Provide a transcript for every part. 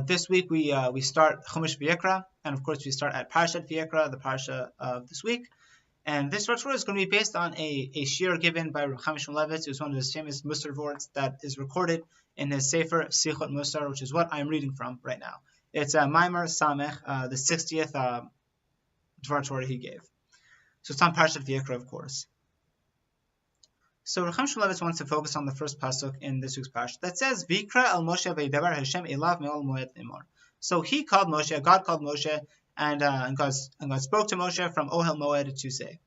This week we start Chumash Vayikra, and of course we start at Parshat Vayikra, the parsha of this week. And this Torah is going to be based on a shir given by Chaim Shmulevitz, who's one of his famous Mussar words that is recorded in his Sefer Sichot Mussar, which is what I'm reading from right now. It's Maimar Samech, the 60th Dvar Torah he gave. So it's on Parshat Vayikra, of course. So Chaim Shmulevitz wants to focus on the first pasuk in this week's parsha that says, "Vayikra el Moshe v'yidaber Hashem elav me'ol moed limor." So he called Moshe, God called Moshe, and God spoke to Moshe from Ohel Moed to say.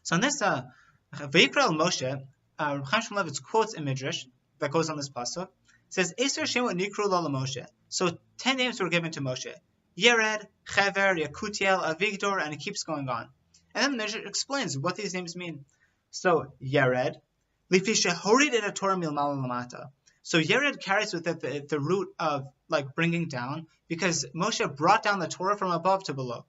So in this Vayikra el Moshe, Chaim Shmulevitz quotes a midrash that goes on this pasuk. It says, "Eser shemot nikru lo Moshe." So 10 names were given to Moshe: Yered, Chever, Yakutiel, Avigdor, and it keeps going on. And then the midrash explains what these names mean. So Yered, Lifisha Horid et Torah milmala lamata. So Yered carries with it the root of like bringing down, because Moshe brought down the Torah from above to below.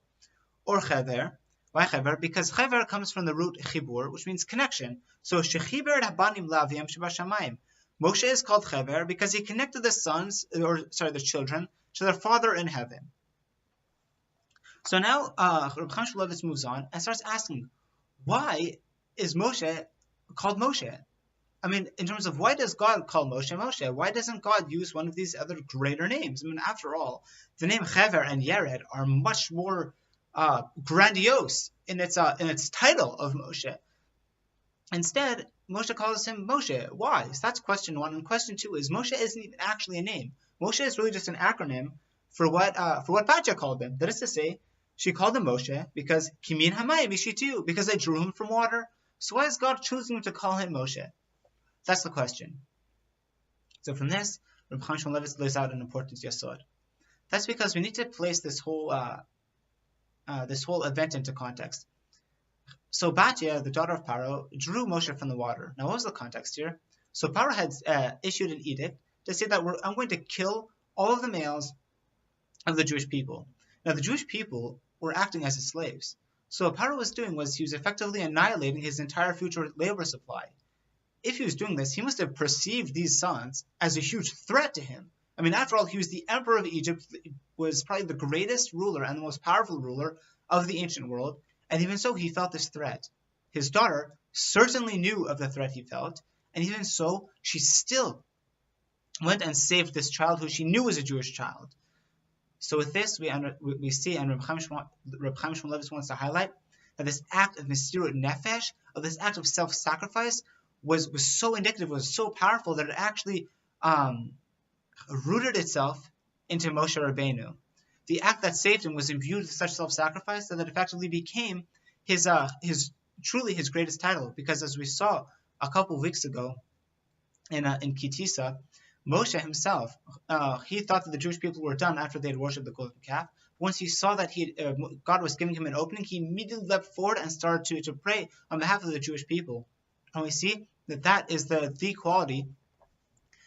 Or Chever, why Chever? Because Chever comes from the root Chibur, which means connection. So Shechiber Habanim Lavim Shebashamayim. Moshe is called Chever because he connected the children to their father in heaven. So now Reb Chaim Shmulevitz moves on and starts asking, why is Moshe called Moshe? I mean, in terms of why does God call Moshe Moshe? Why doesn't God use one of these other greater names? I mean, after all, the name Chever and Yered are much more grandiose in its title of Moshe. Instead, Moshe calls him Moshe. Why? So that's question one. And question two is Moshe isn't even actually a name. Moshe is really just an acronym for what Batya called him. That is to say, she called him Moshe because Kimin Hamayim Ishitu, because I drew him from water. So why is God choosing to call him Moshe? That's the question. So from this, Reb Chaim Shmulevitz lays out an important yesod. That's because we need to place this whole event into context. So Batya, the daughter of Paro, drew Moshe from the water. Now what was the context here? So Paro had issued an edict to say that I'm going to kill all of the males of the Jewish people. Now the Jewish people were acting as his slaves. So what Paro was doing was he was effectively annihilating his entire future labor supply. If he was doing this, he must have perceived these sons as a huge threat to him. I mean, after all, he was the emperor of Egypt, was probably the greatest ruler and the most powerful ruler of the ancient world, and even so, he felt this threat. His daughter certainly knew of the threat he felt, and even so, she still went and saved this child who she knew was a Jewish child. So with this, we see, and Reb Chaim Shmulevitz wants to highlight, that this act of Mesirut Nefesh, of this act of self-sacrifice, was so indicative, was so powerful that it actually rooted itself into Moshe Rabbeinu. The act that saved him was imbued with such self-sacrifice that it effectively became his greatest title. Because as we saw a couple of weeks ago in Kitisa, Moshe himself, he thought that the Jewish people were done after they had worshipped the golden calf. Once he saw that God was giving him an opening, he immediately leapt forward and started to pray on behalf of the Jewish people. And we see that is the quality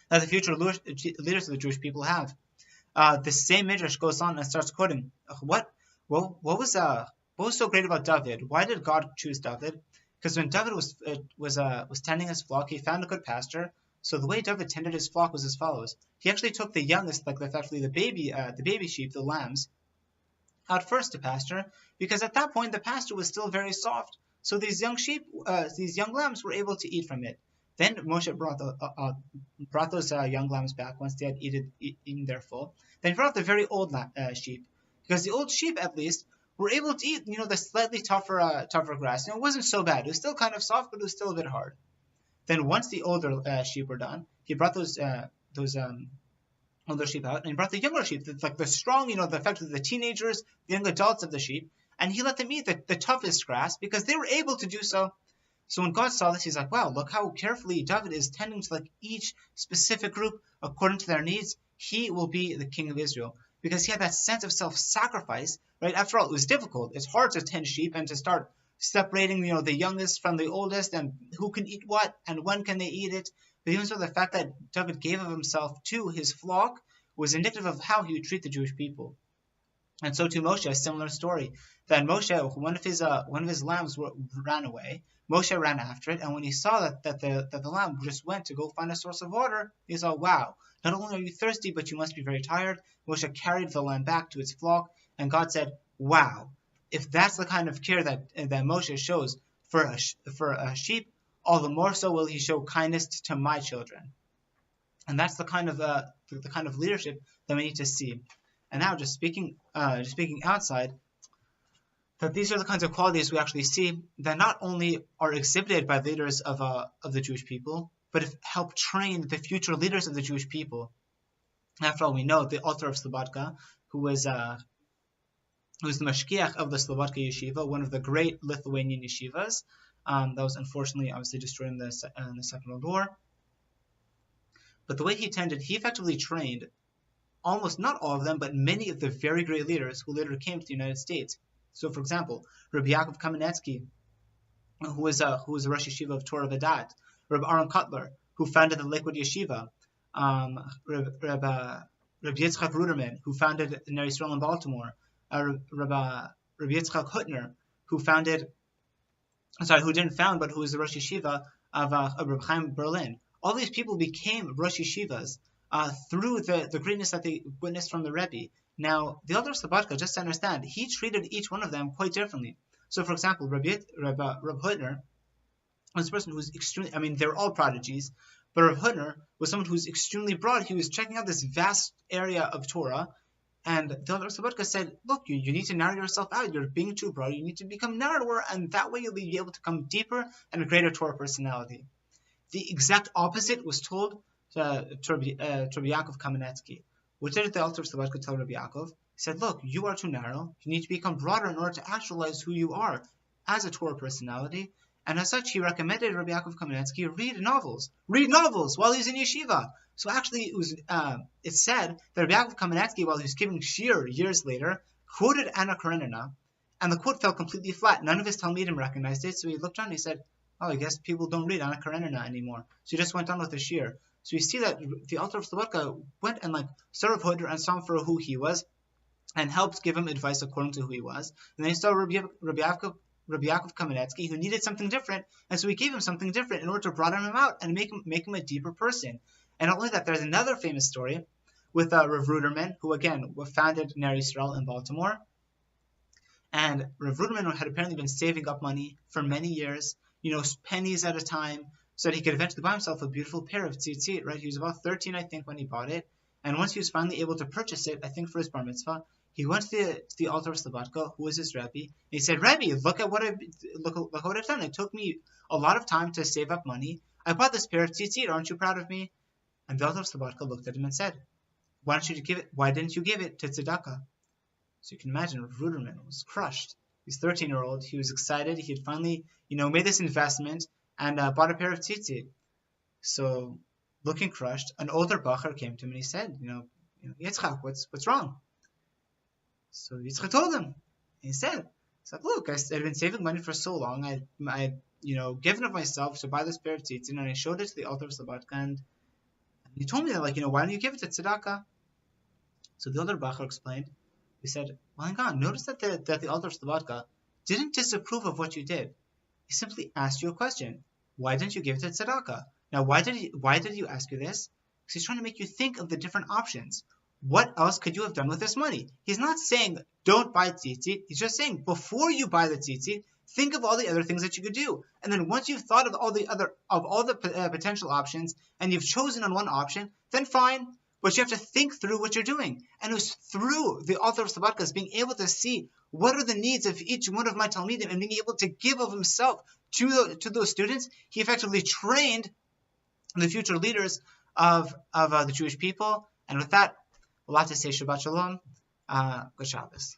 that the future leaders of the Jewish people have. The same midrash goes on and starts quoting, what was so great about David? Why did God choose David? Because when David was tending his flock, he found a good pasture. So the way David tended his flock was as follows: he actually took the youngest, the baby sheep, the lambs, out first to pasture, because at that point the pasture was still very soft. So these young sheep, these young lambs were able to eat from it. Then Moshe brought those young lambs back once they had eaten their full. Then he brought the very old sheep, because the old sheep at least were able to eat, the slightly tougher grass. It wasn't so bad. It was still kind of soft, but it was still a bit hard. Then once the older sheep were done, he brought those older sheep out, and he brought the younger sheep, the strong, effectively the teenagers, the young adults of the sheep, and he let them eat the toughest grass because they were able to do so. So when God saw this, he's like, wow, look how carefully David is tending to each specific group according to their needs. He will be the king of Israel because he had that sense of self-sacrifice, right? After all, it was difficult. It's hard to tend sheep and to start separating, the youngest from the oldest and who can eat what and when can they eat it. But even so, the fact that David gave of himself to his flock was indicative of how he would treat the Jewish people. And so to Moshe, a similar story. That Moshe, one of his lambs ran away. Moshe ran after it, and when he saw that the lamb just went to go find a source of water, he saw, wow, not only are you thirsty, but you must be very tired. Moshe carried the lamb back to its flock, and God said, wow, if that's the kind of care that Moshe shows for a sheep, all the more so will he show kindness to my children. And that's the kind of leadership that we need to see. And now, just speaking outside, that these are the kinds of qualities we actually see that not only are exhibited by leaders of the Jewish people, but help train the future leaders of the Jewish people. After all, we know the author of Slobodka, who was the mashkiach of the Slobodka yeshiva, one of the great Lithuanian yeshivas, that was unfortunately obviously destroyed in the Second World War. But the way he attended, he effectively trained almost not all of them, but many of the very great leaders who later came to the United States. So, for example, Rabbi Yaakov Kamenetsky, who was the Rosh Yeshiva of Torah Vadat, Rabbi Aaron Kotler, who founded the Lakewood Yeshiva, Rabbi Yitzchak Ruderman, who founded Ner Yisrael in Baltimore, Rabbi Yitzchak Hutner, who didn't found, but who was the Rosh Yeshiva of Rabbi Chaim Berlin. All these people became Rosh Yeshivas through the greatness that they witnessed from the Rebbe. Now, the elder Slobodka, just to understand, he treated each one of them quite differently. So, for example, Rabbi Hutner was a person who was extremely, they're all prodigies, but Rabbi Hutner was someone who was extremely broad. He was checking out this vast area of Torah, and the elder Slobodka said, look, you need to narrow yourself out. You're being too broad. You need to become narrower, and that way you'll be able to come deeper and a greater Torah personality. The exact opposite was told to Rabbi Yaakov Kamenetsky. What did the elder Slobodka tell Rabbi Yaakov? He said, look, you are too narrow. You need to become broader in order to actualize who you are as a Torah personality. And as such, he recommended Rabbi Yaakov Kamenetsky read novels while he's in yeshiva. So actually, it's said that Rabbi Yaakov Kamenetsky, while he was giving shir years later, quoted Anna Karenina, and the quote fell completely flat. None of his Talmidim recognized it, so he looked on and he said, oh, I guess people don't read Anna Karenina anymore. So he just went on with the shir. So you see that the author of Slobodka went and saw Rav Hutner and saw him for who he was, and helped give him advice according to who he was. And then he saw Rabbi Yaakov Kamenetsky, who needed something different, and so he gave him something different in order to broaden him out and make him a deeper person. And not only that, there's another famous story with Rav Ruderman, who again founded Ner Yisrael in Baltimore. And Rav Ruderman had apparently been saving up money for many years, pennies at a time, so that he could eventually buy himself a beautiful pair of tzitzit, right? He was about 13, I think, when he bought it. And once he was finally able to purchase it, I think for his bar mitzvah, he went to the altar of Slobodka, who was his Rebbe, and he said, Rebbe, look what I've done. It took me a lot of time to save up money. I bought this pair of tzitzit. Aren't you proud of me? And the altar of Slobodka looked at him and said, why didn't you give it to tzedakah? So you can imagine, Ruderman was crushed. He's 13-year-old. He was excited. He had finally, made this investment and bought a pair of tzitzit. So, looking crushed, an older bacher came to him and he said, Yitzchak, what's wrong? So Yitzchak told him. He said, look, I've been saving money for so long. I given of myself to buy this pair of tzitzit, and I showed it to the altar of Slobodka, and he told me that, why don't you give it to tzedakah? So the older bacher explained. He said, well, hang on, notice that the altar of Slobodka didn't disapprove of what you did. He simply asked you a question. Why didn't you give it to tzedakah? Now, why did you ask you this? Because he's trying to make you think of the different options. What else could you have done with this money? He's not saying don't buy tzitzit. He's just saying before you buy the tzitzit, think of all the other things that you could do. And then once you've thought of all the potential options and you've chosen on one option, then fine. But you have to think through what you're doing. And it was through the author of Slobodka being able to see what are the needs of each one of my Talmidim and being able to give of himself to those students. He effectively trained the future leaders of the Jewish people. And with that, a lot to say. Shabbat Shalom. Good Shabbos.